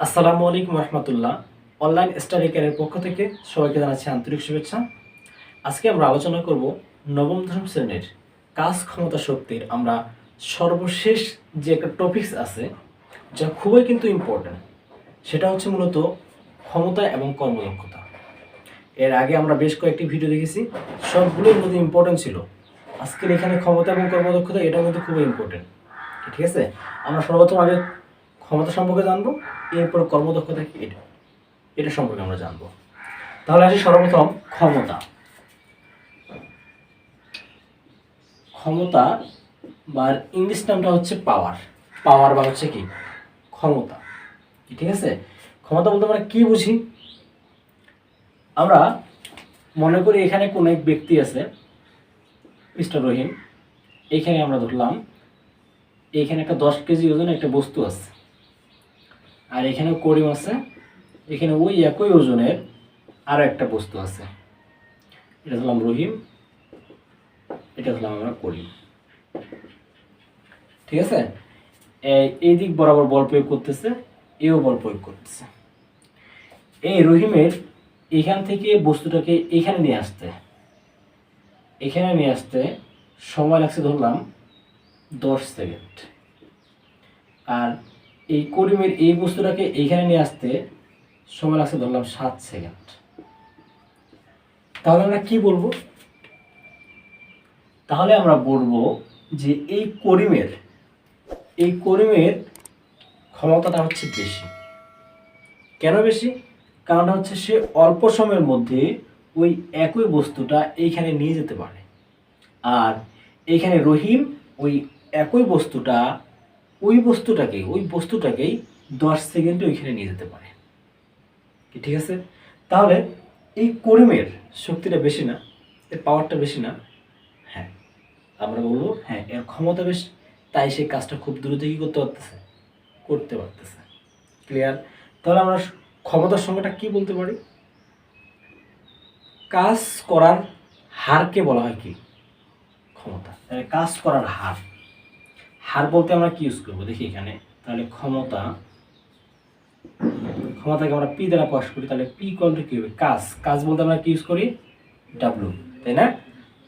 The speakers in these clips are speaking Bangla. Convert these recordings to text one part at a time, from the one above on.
আসসালামু আলাইকুম রহমতুল্লাহ। অনলাইন স্টাডি কেয়ারের পক্ষ থেকে সবাইকে জানাচ্ছি আন্তরিক শুভেচ্ছা। আজকে আমরা আলোচনা করব নবম দশম শ্রেণীর কাজ ক্ষমতা শক্তির আমরা সর্বশেষ যে একটা টপিকস আছে যা খুবই কিন্তু ইম্পর্ট্যান্ট, সেটা হচ্ছে মূলত ক্ষমতা এবং কর্মদক্ষতা। এর আগে আমরা বেশ কয়েকটি ভিডিও দেখেছি, সবগুলোর মধ্যে ইম্পর্ট্যান্ট ছিল। আজকের এখানে ক্ষমতা এবং কর্মদক্ষতা এটাও কিন্তু খুবই ইম্পর্ট্যান্ট। ঠিক আছে, আমরা সর্বপ্রথম আগে ক্ষমতা সম্পর্কে জানবো, এরপর কর্মদক্ষতা কি এটা এটা সম্পর্কে আমরা জানবো। তাহলে আসি সর্বপ্রথম ক্ষমতা। ক্ষমতা বা ইংলিশ নামটা হচ্ছে পাওয়ার। পাওয়ার বা হচ্ছে কি ক্ষমতা। ঠিক আছে, ক্ষমতা বলতে আমরা কি বুঝি? আমরা মনে করি এখানে কোন এক ব্যক্তি আছে, মিস্টার রহিম। এখানে আমরা ধরলাম এখানে একটা 10 কেজি ওজনের একটা বস্তু আছে, আর এখানে করিম আছে, এখানে ওই একই ওজনের আরো একটা বস্তু আছে। এটা ধরলাম রহিম, এটা ধরলাম আমরা করিম। ঠিক আছে, এই দিক বরাবর বল প্রয়োগ করতেছে, এও বল প্রয়োগ করতেছে। এই রহিমের এখান থেকে বস্তুটাকে এখানে নিয়ে আসতে সময় লাগছে ধরলাম 10 সেকেন্ড। আর এই করিমের এই বস্তুটাকে এইখানে নিয়ে আসতে সময় লাগছে ধরলাম 7 সেকেন্ড। তাহলে আমরা কি বলবো? তাহলে আমরা বলবো যে এই করিমের ক্ষমতাটা হচ্ছে বেশি। কেন বেশি? কারণটা হচ্ছে সে অল্প সময়ের মধ্যে ওই একই বস্তুটা এইখানে নিয়ে যেতে পারে, আর এইখানে রহিম ওই একই বস্তুটাকেই 10 সেকেন্ডে ওইখানে নিয়ে যেতে পারে। ঠিক আছে, তাহলে এই করিমের শক্তিটা বেশি না, এর পাওয়ারটা বেশি না? হ্যাঁ, আমরা বলবো হ্যাঁ, এর ক্ষমতা বেশি, তাই সেই কাজটা খুব দ্রুত কি করতে পারতেছে। ক্লিয়ার? তাহলে আমরা ক্ষমতার সংজ্ঞাটা কি বলতে পারি? কাজ করার হারকে বলা হয় কি ক্ষমতা। কাজ করার হার বলতে আমরা কি ইউজ করবো দেখি এখানে। তাহলে ক্ষমতাকে আমরা পি দ্বারা প্রকাশ করি, তাহলে পি ইকুয়াল টু কি হবে? কাজ বলতে আমরা কি ইউজ করি? ডাব্লিউ, তাই না?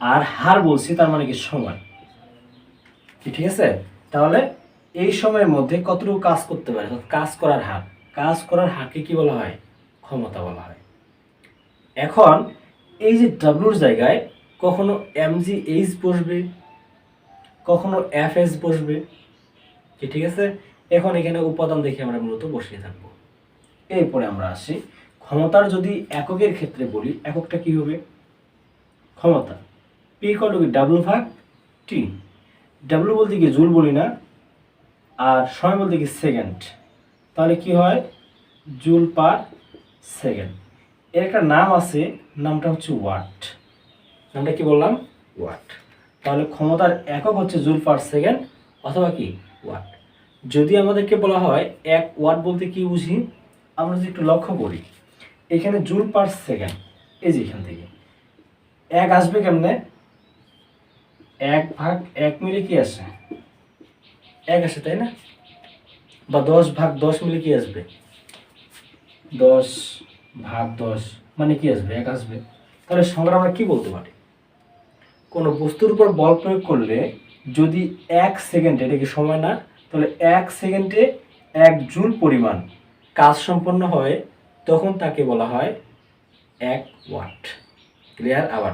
আর হার বলছি, তার মানে কি সময়। ঠিক আছে, তাহলে এই সময়ের মধ্যে কতটুকু কাজ করতে পারে, কাজ করার হারকে কি বলা হয়? ক্ষমতা বলা হয়। এখন এই যে ডাব্লুর জায়গায় কখনো mgh বসবে, কখনো fs বসবে। ঠিক আছে, এখন এখানে উপাদান দেখে আমরা মূলত বসিয়ে থাকবো। এরপরে আমরা আসি ক্ষমতার যদি এককের ক্ষেত্রে বলি, এককটা কি হবে? ক্ষমতা পি ইকুয়াল টু ডাব্লু ভাগ টি। ডাব্লু বলতে কি জুল বলি না, আর সময় বলতে কি সেকেন্ড। তাহলে কি হয়? Joule per second. এর একটা নাম আছে, নামটা হচ্ছে ওয়াট। নামটা কি বললাম? ওয়াট। তাহলে ক্ষমতার একক হচ্ছে জুল পার সেকেন্ড অথবা কি ওয়াট। যদি আমাদেরকে বলা হয় 1 ওয়াট বলতে কি বুঝি, আমরা যদি একটু লক্ষ্য করি, এখানে জুল পার সেকেন্ড, এই যে এখান থেকে 1 আসবে কেমনে? 1 ভাগ 1 মিলে কি আসে? 1 আসে, তাই না? বা 10 ভাগ 10 মিলে কি আসবে? 10 ভাগ 10 মানে কি আসবে? 1 আসবে। তাহলে সংখ্যাটা আমরা কি বলতে পারি? কোনো বস্তুর উপর বল প্রয়োগ করলে যদি 1 সেকেন্ডে, এটা কি সময় না? তাহলে 1 সেকেন্ডে 1 জুল পরিমাণ কাজ সম্পন্ন হয়, তখন তাকে বলা হয় 1 ওয়াট। ক্লিয়ার? আবার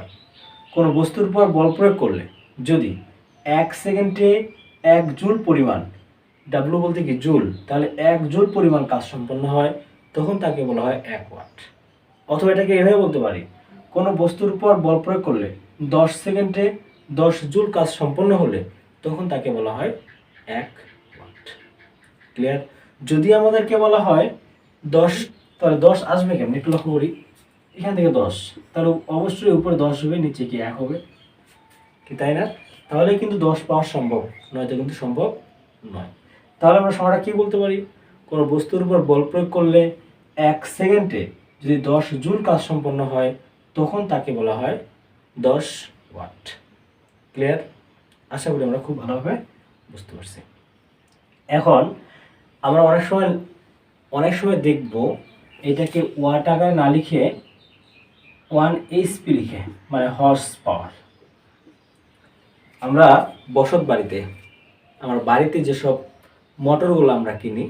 কোনো বস্তুর উপর বল প্রয়োগ করলে যদি 1 সেকেন্ডে 1 জুল পরিমাণ, ডাব্লু বলতে কি জুল, তাহলে 1 জুল পরিমাণ কাজ সম্পন্ন হয়, তখন তাকে বলা হয় 1 ওয়াট। অথবা এটাকে এভাবে বলতে পারি, কোনো বস্তুর উপর বল প্রয়োগ করলে 10 সেকেন্ডে 10 জুল কাজ সম্পন্ন হলে তখন তাকে বলা হয় 1 ওয়াট। ক্লিয়ার? যদি আমাদেরকে বলা হয় 10, তাহলে 10 আসবে কেমন একটু লক্ষ্য করি। এখান থেকে 10, তাহলে অবশ্যই উপরে 10 হবে, নিচে কি 1 হবে, কি তাই না? তাহলে কিন্তু 10 পাওয়া সম্ভব, নয়তো কিন্তু সম্ভব নয়। তাহলে আমরা সংখ্যাটা কি বলতে পারি? কোনো বস্তুর উপর বল প্রয়োগ করলে 1 সেকেন্ডে যদি 10 জুল কাজ সম্পন্ন হয়, তখন তাকে বলা হয় 10 ওয়াট। ক্লিয়ার? আশা করি আমরা খুব ভালোভাবে বুঝতে পারছি। এখন আমরা অনেক সময় অনেক সময় দেখব এটাকে ওয়াট আকারে না লিখে 1 HP লিখে, মানে হর্স পাওয়ার। আমরা বসত বাড়িতে, আমার বাড়িতে যেসব মোটরগুলো আমরা কিনি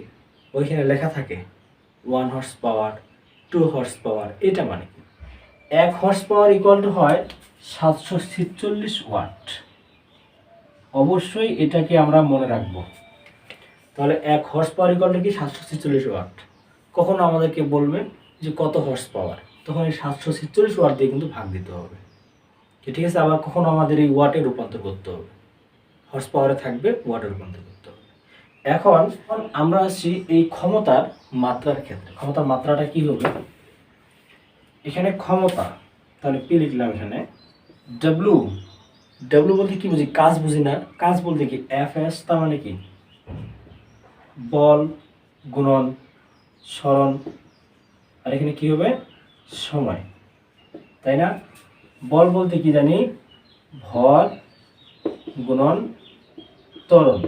ওইখানে লেখা থাকে 1 হর্স পাওয়ার, 2 হর্স পাওয়ার। এটা মানে কি, 1 হর্স পাওয়ার ইকুয়াল টু হয় 746 ওয়াট। অবশ্যই এটাকে আমরা মনে রাখবো। তাহলে 1 হর্স পাওয়ার ইকুয়াল টু কি 746 ওয়াট। কখনো আমাদেরকে বলবে যে কত হর্স পাওয়ার, তখন এই 746 ওয়াট দিয়ে কিন্তু ভাগ দিতে হবে, ঠিক আছে। আবার কখনো আমাদের এই ওয়াটে রূপান্তর করতে হবে, হর্স পাওয়ারে থাকবে ওয়াটে রূপান্তর করতে হবে। এখন আমরা আসছি এই ক্ষমতার মাত্রার ক্ষেত্রে। ক্ষমতার মাত্রাটা কি হবে, এখানে ক্ষমতা, তাহলে পি লিখলাম, এখানে ডব্লু। ডব্লু বলতে কি বুঝি, কাজ বুঝি না। কাজ বলতে কি এফ এস, তার মানে কি বল গুণন সরণ, আর এখানে কি হবে সময়, তাই না। বল বলতে কি জানি, ভর গুণন ত্বরণ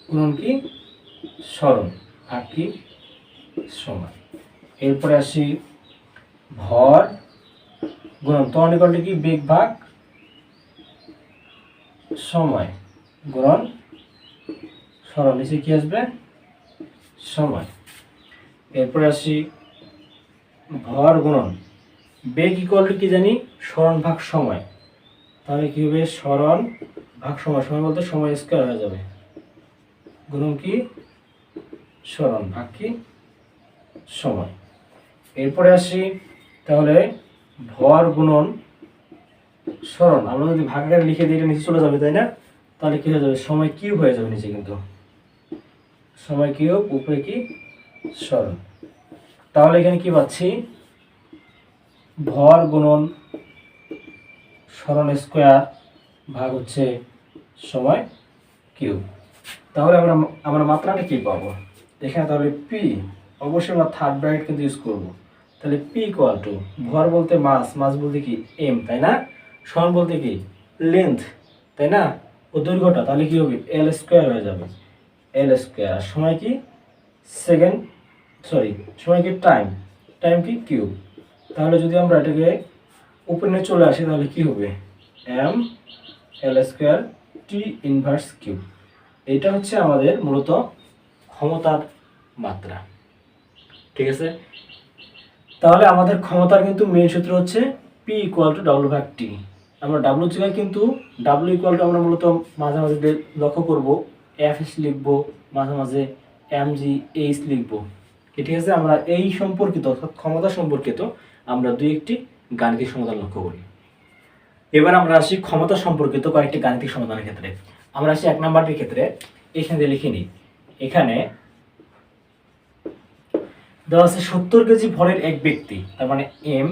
গুণন কি সরণ, আর কি সময়। এরপরে আসি ভর গুণন ত্বরণ ইকুয়াল টু কি বেগ ভাগ সময় গুণন সরণ, নিচে কি আসবে সময়। এরপরে আসি ভর গুণন বেগ ইকুয়াল টু কি জানি সরণ ভাগ সময়, তাহলে কি হবে সরণ ভাগ সময়। সময় বলতে সময় স্কয়ার হয়ে যাবে, গুণন কি সরণ ভাগ কি সময়। এরপরে আসি তাহলে ভর গুণন সরণ, আমরা যদি ভাগাকারে লিখে দিই এটা নিচে চলে যাবে, তাই না। তাহলে কি হয়ে যাবে সময় কিউব হয়ে যাবে নিচে, কিন্তু সময় কিউব উপরে কি সরণ। তাহলে এখানে কি পাচ্ছি, ভর গুণন সরণ স্কয়ার ভাগ হচ্ছে সময় কিউব। তাহলে আমরা মাত্রাটা কি পাবো এখানে, তাহলে পি, অবশ্যই আমরা থার্ড ব্র্যাকেট কিন্তু ইউজ করবো। তাহলে পি ইকুয়াল টু ভর বলতে মাস, মাস বলতে কি এম, তাই না। সরণ বলতে কি লেন্থ, তাই না, ও দৈর্ঘ্যটা, তাহলে কি হবে এল স্কয়ার হয়ে যাবে, এল স্কয়ার। আর সময় কি সেকেন্ড, সরি সময় কি টাইম, টাইম কি কিউব। তাহলে যদি আমরা এটাকে উপরে নিয়ে চলে আসি তাহলে কি হবে M L square T inverse cube. এটা হচ্ছে আমাদের মূলত ক্ষমতার মাত্রা, ঠিক আছে। তাহলে আমাদের ক্ষমতার কিন্তু মেইন সূত্র হচ্ছে পি ইকুয়াল টু ডাব্লু ভাগ টি। আমরা ডাব্লু জায়গায় কিন্তু ডাব্লু ইকুয়াল টু আমরা মূলত মাঝে মাঝে লক্ষ্য করব এফ এস লিখবো, মাঝে মাঝে এম জি এইচ লিখবো, ঠিক আছে। আমরা এই সম্পর্কিত অর্থাৎ ক্ষমতা সম্পর্কিত আমরা দুই একটি গাণিতিক সমাধান লক্ষ্য করি। এবার আমরা আসি ক্ষমতা সম্পর্কিত কয়েকটি গাণিতিক সমাধানের ক্ষেত্রে। আমরা আসি 1 নম্বরটির ক্ষেত্রে, এখানে লিখে নিই। এখানে দেওয়া আছে 70 কেজি ভরের এক ব্যক্তি, তার মানে এম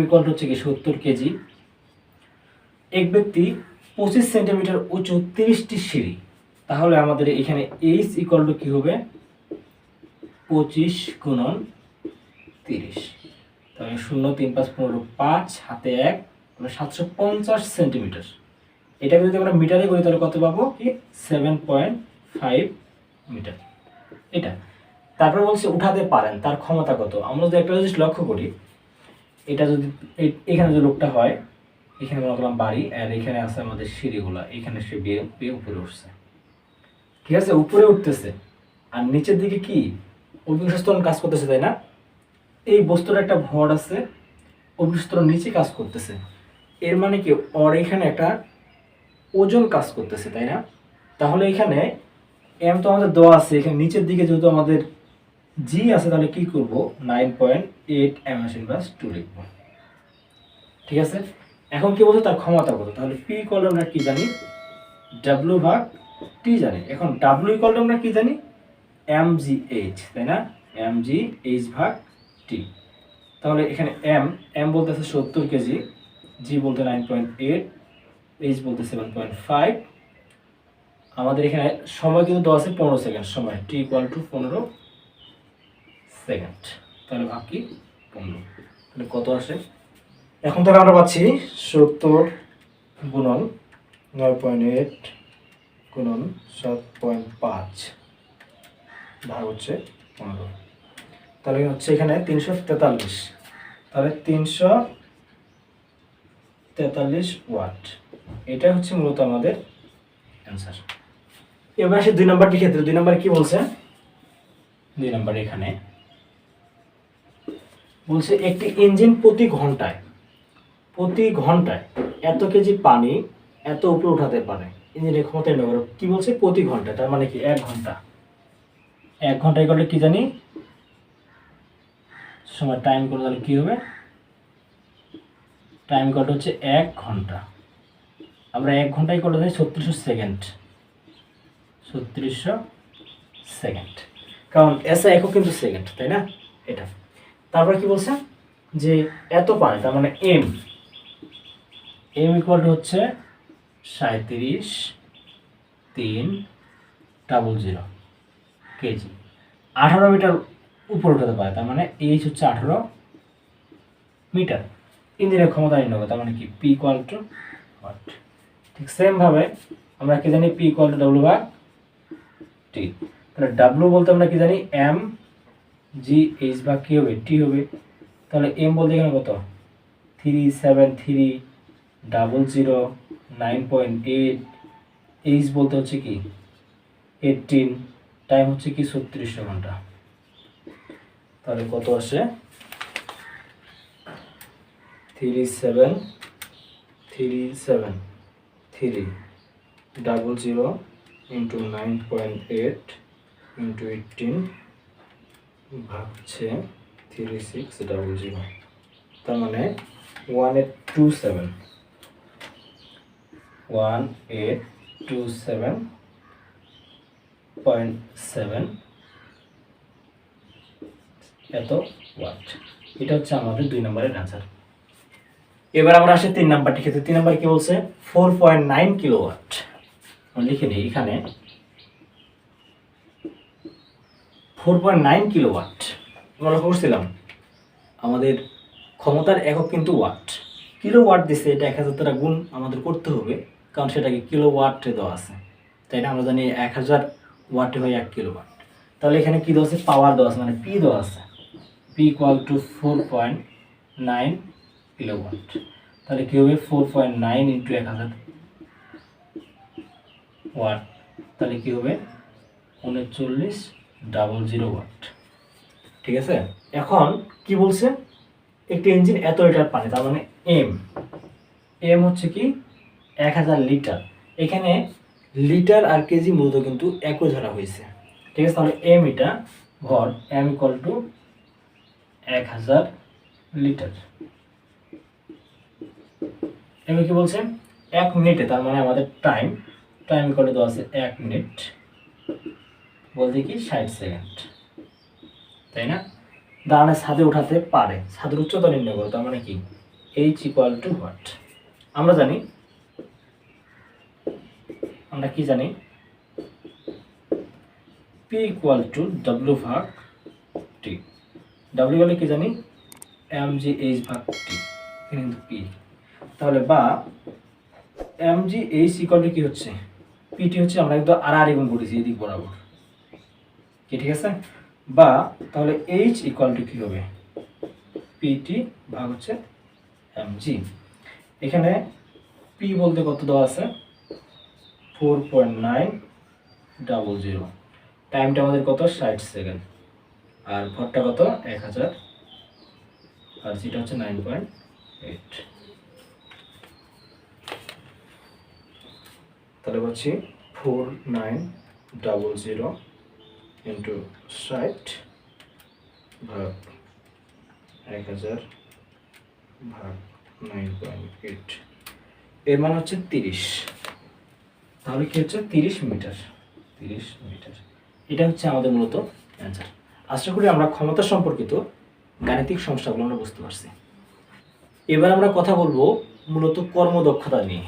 ইকুয়াল হচ্ছে কি 70 কেজি। এক ব্যক্তি 25 সেন্টিমিটার উঁচু 30টি সিঁড়ি, তাহলে আমাদের এখানে এইচ ইকুয়াল টু কি হবে 25 গুণন 30, তাহলে 0 3 5 15 5 হাতে 1, তাহলে 750 সেন্টিমিটার। এটাকে যদি আমরা মিটারে করি তাহলে কত পাবো কি 7.5 মিটার। এটা তারপর বলছে উঠাতে পারেন, তার ক্ষমতা কত। আমরা যদি একটা জিনিস লক্ষ্য করি, এটা যদি এখানে যে লোকটা হয়, এখানে মনে করলাম বাড়ি, আর এখানে আছে আমাদের সিঁড়িগুলা, এখানে সে বেয়ে উপরে উঠছে, ঠিক আছে, উপরে উঠতেছে। আর নিচের দিকে কি অভিকর্ষণ কাজ করতেছে, তাই না। এই বস্তুর একটা ভর আছে, অভিকর্ষণ নিচে কাজ করতেছে, এর মানে কি ওর এখানে একটা ওজন কাজ করতেছে, তাই না। তাহলে এখানে এম তো আমাদের দেওয়া আছে, এখানে নিচের দিকে যেহেতু আমাদের জি আছে, তাহলে কি করব 9.8 m/2 লিখব, ঠিক আছে। এখন কি বলছে তার ক্ষমতা কত, তাহলে পি ইকুয়াল আমরা কি জানি ডাব্লিউ ভাগ টি জানি। এখন ডাব্লিউ ইকুয়াল আমরা কি জানি mgh, তাই না, mgh ভাগ টি। তাহলে এখানে এম বলতে আছে 70 কেজি, জি বলতে 9.8, এইচ বলতে 7.5। আমাদের এখানে সময় কিন্তু দেওয়া আছে 15 সেকেন্ড, সময় টি ইকুয়াল টু 15 সেকেন্ড, তাহলে ভাগ কি 15, তাহলে কত আসে। এখন তাহলে আমরা পাচ্ছি 70 গুণন 9.8 গুণন 7.5 ভাগ হচ্ছে 15। তাহলে হচ্ছে এখানে 343, তাহলে 343 ওয়াট, এটা হচ্ছে মূলত আমাদের অ্যান্সার। এবার আসে 2 নম্বরটি ক্ষেত্রে। 2 নম্বরে কি বলছে? 2 নম্বরে এখানে বলছে একটি ইঞ্জিন প্রতি ঘন্টায় এত কেজি পানি এত উপরে উঠাতে পারে। ইঞ্জিনের ক্ষমতা নির্ণয় করো। কি বলছে? প্রতি ঘন্টা, তার মানে কি 1 ঘন্টা। 1 ঘন্টায় করলে কি জানি সময় টাইম করে, তাহলে কি হবে? টাইম কত হচ্ছে 1 ঘন্টা। আমরা 1 ঘন্টায় করলে যাই 3600 সেকেন্ড, 3600 সেকেন্ড, কারণ এসে একক কিন্তু সেকেন্ড, তাই না? এটা। তারপর কি বলছে? যে এত পানি, তার মানে এম ইকুয়াল টু হচ্ছে 37,300 কেজি। 18 মিটার উপর উঠাতে পারে, তার মানে এইচ হচ্ছে 18 মিটার। ইঞ্জিনের ক্ষমতা নির্ণয় করো, তার মানে কি পি ইকুয়াল টু ওয়াট। ঠিক সেম ভাবে আমরা কি জানি? পি ইকুয়াল টু ডাব্লিউ ভাগ টি। তাহলে ডাব্লিউ বলতে আমরা কি জানি? এম জি এইচ ভাগ কি হবে? টি হবে। তাহলে এম বলতে এখানে কত? 373,009.8। এইচ বলতে হচ্ছে কি 18, টাইম হচ্ছে কি 3600 ঘন্টা। তাহলে কত আসে? 373,000 ইন্টু 9.8 ইন্টু 18 ভাগ হচ্ছে 3600, তার মানে 1827 এত ওয়াট। এটা হচ্ছে আমাদের 2 নম্বরের অ্যান্সার। এবার আমরা আসি 3 নাম্বারটি ক্ষেত্রে। 3 নাম্বার কি বলছে? 4.9 কিলোওয়াট। আমরা লিখে নিই এখানে 4.9 কিলোওয়াট। আমরা লক্ষ্য করছিলাম আমাদের ক্ষমতার একক কিন্তু ওয়াট। কিলোওয়াট দিছে, এটা 1000 দ্বারা গুণ আমাদের করতে হবে, কারণ সেটাকে কিলোওয়াটে দেওয়া আছে, তাই না? আমরা জানি 1000 ওয়াটে হয় 1 কিলোওয়াট। তাহলে এখানে কি দেওয়া আছে? পাওয়ার দেওয়া আছে, মানে পি দেওয়া আছে। P equal to 4.9 kilowatt. তাহলে কি হবে? 4.9 ইন্টু 1000 ওয়াট, তাহলে কি হবে? 39,000 ওয়াট। ঠিক আছে। এখন কি বলছে? একটি ইঞ্জিন এত লিটার পানি, তার মানে এম হচ্ছে কি 1000 লিটার। এখানে লিটার আর কেজি মূলত কিন্তু একই ধরা হয়েছে, ঠিক আছে? তাহলে এম এটা ভর, M equal to 1000 litre. M কি বলছে? 1 মিনিটে, তার মানে আমাদের টাইম ইকুয়াল টু দেওয়া আছে 1 মিনিট বলতে কি 60 সেকেন্ড, তাই না? দাঁড়ানে ছাদে উঠাতে পারে, ছাদের উচ্চতা নির্ণয় করো, তার মানে কি এইচ ইকুয়াল টু হোয়াট। আমরা কি জানি? পি ইকুয়াল টু ডাব্লিউ ভাগ টি। ডাব্লিউ বলে কি জানি? এম জি এইচ ভাগ টি, কিন্তু পি। তাহলে বা M G H equal to কি হচ্ছে? পিটি হচ্ছে, আমরা কিন্তু আর গুণ করেছি এদিক বরাবর, কি ঠিক আছে? বা তাহলে এইচ ইকুয়াল টু কি হবে? পিটি ভাগ হচ্ছে এমজি। এখানে পি বলতে কত দেওয়া আছে? 4.900। টাইমটা আমাদের কত? 60 সেকেন্ড। আর ভরটা কত? 1000, আর যেটা হচ্ছে 9.8। তাহলে বলছি 4900 ইন্টু 60 ভাগ 1000 ভাগ 9.8, এর মান হচ্ছে 30। তাহলে কি হচ্ছে? 30 মিটার। এটা হচ্ছে আমাদের মূলত অ্যান্সার। আশা করি আমরা ক্ষমতা সম্পর্কিত গাণিতিক সমস্যাগুলো আমরা বুঝতে পারছি। এবার আমরা কথা বলবো মূলত কর্মদক্ষতা নিয়ে।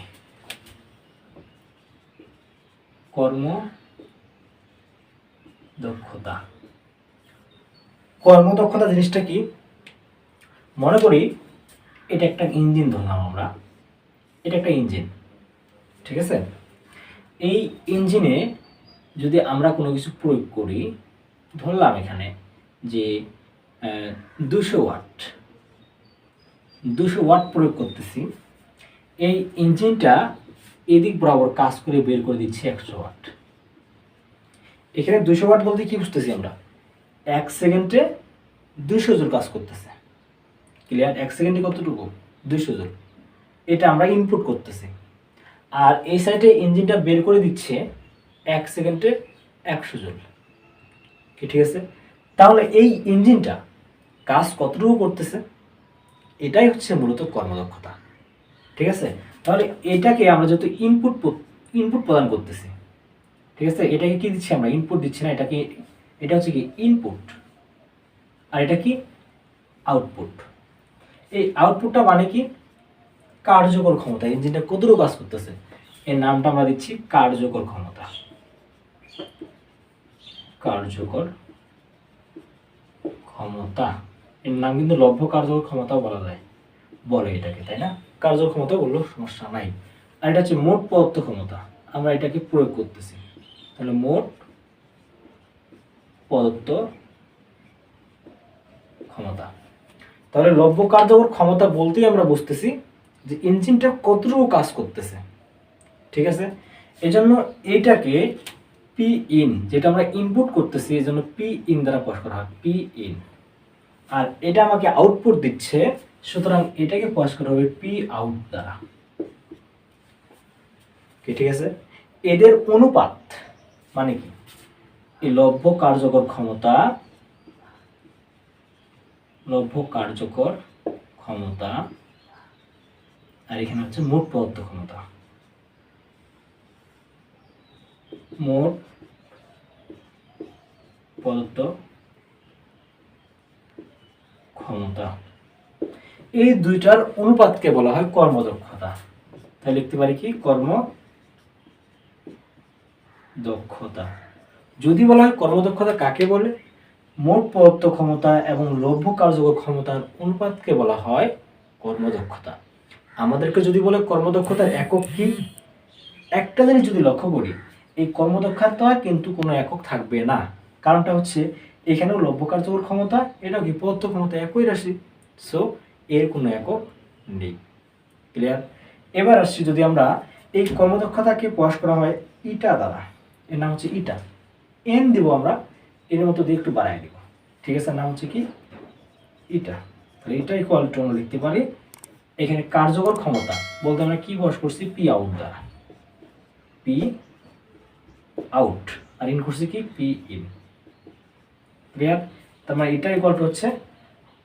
কর্মদক্ষতা জিনিসটা কি? মনে করি এটা একটা ইঞ্জিন ধরলাম আমরা, এটা একটা ইঞ্জিন, ঠিক আছে? এই ইঞ্জিনে যদি আমরা কোনো কিছু প্রয়োগ করি, ধরলাম এখানে যে 200 ওয়াট 200 ওয়াট প্রয়োগ করতেছি, এই ইঞ্জিনটা এদিক বরাবর কাজ করে বের করে দিচ্ছে 100 ওয়াট। এখানে 200 ওয়াট বলতে কি বুঝতেছি আমরা, 1 সেকেন্ডে 200 জুল কাজ করতেছে। ক্লিয়ার? 1 সেকেন্ডে কতটুকু? 200 জুল। এটা আমরা ইনপুট করতেছি, আর এই সাইডে ইঞ্জিনটা বের করে দিচ্ছে 1 সেকেন্ডে 100 জুল। কি ঠিক আছে? তাহলে এই ইঞ্জিনটা কাজ কতটুকু করতেছে, এটাই হচ্ছে মূলত কর্মদক্ষতা। ঠিক আছে? তাহলে এটাকে আমরা যেহেতু ইনপুট প্রদান করতেছি, ঠিক আছে, এটাকে কি দিচ্ছি আমরা? ইনপুট দিচ্ছি না, এটা হচ্ছে কি ইনপুট, আর এটা কি আউটপুট। এই আউটপুটটা মানে কি? কার্যকর ক্ষমতা, ইঞ্জিনটা কতটুকু কাজ করতেছে, এর নামটা আমরা দিচ্ছি কার্যকর ক্ষমতা। কার্যকর ক্ষমতা, এর নাম কিন্তু লব্ধ কার্যকর ক্ষমতাও বলা যায়, বলে এটাকে, তাই না? কার্যকর ক্ষমতা বললেও সমস্যা নাই। আর এটা হচ্ছে মোট প্রদত্ত ক্ষমতা, আমরা এটাকে প্রয়োগ করতেছি, তাহলে মোট প্রদত্ত ক্ষমতা। তাহলে লব্ধ কার্যকর ক্ষমতা বলতেই আমরা বুঝতেছি যে ইঞ্জিনটা কতটুকু কাজ করতেছে। ঠিক আছে? এজন্য এইটাকে পি ইন, যেটা আমরা ইনপুট করতেছি, এই জন্য পি ইন দ্বারা প্রকাশ করা হয়, পি ইন। আর এটা আমাকে আউটপুট দিচ্ছে, সুতরাং এটাকে প্রকাশ করা হবে পি আউট দ্বারা। কি ঠিক আছে? এদের অনুপাত মানে কি? এই লব্ধ কার্যকর ক্ষমতা, লব্ধ কার্যকর ক্ষমতা, আর এখানে হচ্ছে মোট প্রদত্ত ক্ষমতা। মোট প্রদত্ত ক্ষমতা, এই দুইটার অনুপাতকে বলা হয় কর্মদক্ষতা। তাই লিখতে পারি কি? কর্মদক্ষতা। যদি বলা হয় কর্মদক্ষতা কাকে বলে, মোট প্রদত্ত ক্ষমতা এবং লব্ধ কার্যকর ক্ষমতার অনুপাতকে বলা হয় কর্মদক্ষতা। আমাদেরকে যদি বলে কর্মদক্ষতার একক কি, একটা জিনিস যদি লক্ষ্য করি, এই কর্মদক্ষতা কিন্তু কোনো একক থাকবে না। কারণটা হচ্ছে এখানেও লব্ধ কার্যকর ক্ষমতা, এটাও কি প্রদত্ত ক্ষমতা, একই রাশি, সো এর কোনো একক নেই। ক্লিয়ার? এবার আসছি, যদি আমরা এই কর্মদক্ষতাকে প্রকাশ করা হয় ইটা দ্বারা, এর নাম হচ্ছে ইটা, এন দিব আমরা, এর মতো দিয়ে একটু বাড়াই দিব। ঠিক আছে? নাম হচ্ছে কি ইটা। তাহলে এটা ইকুয়াল টু আমরা লিখতে পারি, এখানে কার্যকর ক্ষমতা বলতে আমরা কি প্রকাশ করছি? পি আউট দ্বারা, পি আউট, আর ইন করছি কি? P in. ক্লিয়ার? তার মানে এটা ইকুয়াল টু হচ্ছে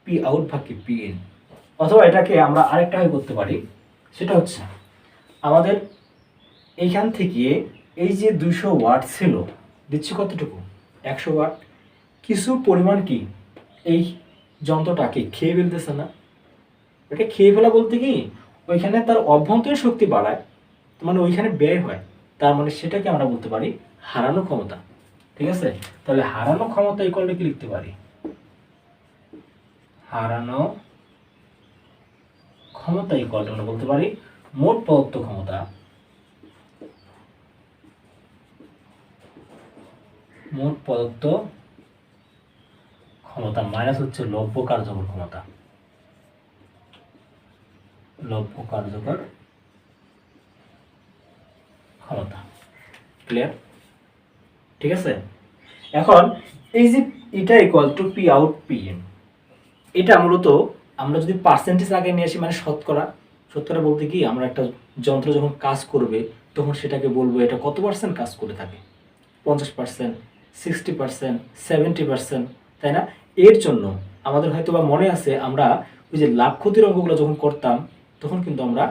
পি আউট ভাগ কি পি ইন। অথবা এটাকে আমরা আরেকটা ভাবে করতে পারি, সেটা হচ্ছে আমাদের এইখান থেকে এই যে 200 ওয়াট ছিল, দিচ্ছি কতটুকু? 100 ওয়াট। কিছু পরিমাণ কি এই যন্ত্রটাকে খেয়ে ফেলতেছে না? এটা খেয়ে ফেলা বলতে কি, ওইখানে তার অভ্যন্তরীণ শক্তি বাড়ায়, মানে ওইখানে ব্যয় হয়, তার মানে সেটাকে আমরা বলতে পারি হারানো ক্ষমতা। ঠিক আছে? তাহলে হারানো ক্ষমতা ইকুয়াল কি লিখতে পারি? হারানো ক্ষমতা ইকুয়াল আমরা বলতে পারি মোট প্রদত্ত ক্ষমতা, মোট প্রদত্ত ক্ষমতা মাইনাস হচ্ছে লব্ধ কার্যকর ক্ষমতা, লব্ধ কার্যকর ক্ষমতা। ক্লিয়ার? ঠিক আছে? এখন এই যে এটা equal to P out P in, এটা মূলত আমরা যদি পার্সেন্টেজ আগে নিয়ে আসি, মানে শতকরা, শতকরা বলতে কি, আমরা একটা যন্ত্র যখন কাজ করবে তখন সেটাকে বলবো এটা কত পার্সেন্ট কাজ করে থাকে, 50%, 60%, 70%, তাই না? এর জন্য আমাদের হয়তো বা মনে আছে, আমরা ওই যে লাভ ক্ষতির অঙ্কগুলো যখন করতাম, তখন কিন্তু আমরা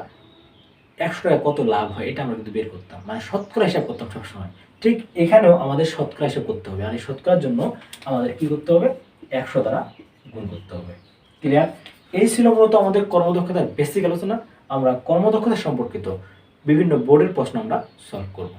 100 টাকা কত লাভ হয় এটা আমরা কিন্তু বের করতাম, মানে শতকরা হিসাব করতাম সবসময়। ঠিক এখানেও আমাদের শতকরা হিসাব করতে হবে, আর এই শতকরার জন্য আমাদের কি করতে হবে? 100 দ্বারা গুণ করতে হবে। ক্লিয়ার? এই ছিল মূলত আমাদের কর্মদক্ষতার বেসিক আলোচনা। আমরা কর্মদক্ষতা সম্পর্কিত বিভিন্ন বোর্ডের প্রশ্ন আমরা সলভ করব।